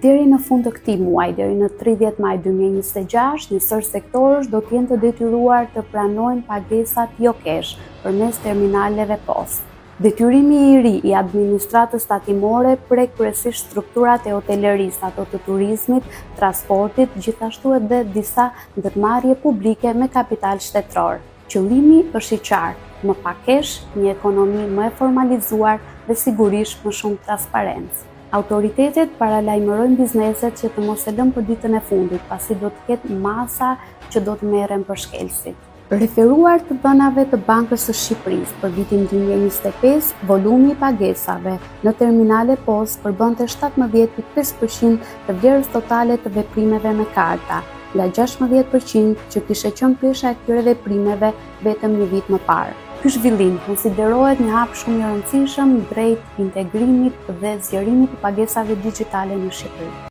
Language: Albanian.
Deri në fund të këtij muaji, deri në 30 maj 2026, njësor sektorësh do të jenë të detyruar të pranojnë pagesat jo kesh përmes terminaleve postë. Detyrimi i ri i administratës tatimore prek kryesisht strukturat e hotelerisë, ato të turizmit, transportit, gjithashtu edhe disa ndërmarrje publike me kapital shtetëror. Qëllimi është i qartë, më pak kesh, një ekonomi më e formalizuar dhe sigurisht më shumë transparencë. Autoritetet paralajmërojnë bizneset që të mos e lënë për ditën e fundit, pasi do të ketë masa që do të merren për shkelësit. Referuar të dhënave të Bankës së Shqipërisë për vitin 2025, volumi i pagesave në terminale postë përbënte 17.5% të vlerës totale të veprimeve me karta, nga 16% që kishte qenë pesha e këtyre veprimeve vetëm një vit më parë. Ky zhvillim konsiderohet një hap shumë i rëndësishëm drejt integrimit dhe zgjerimit të pagesave digjitale në Shqipëri.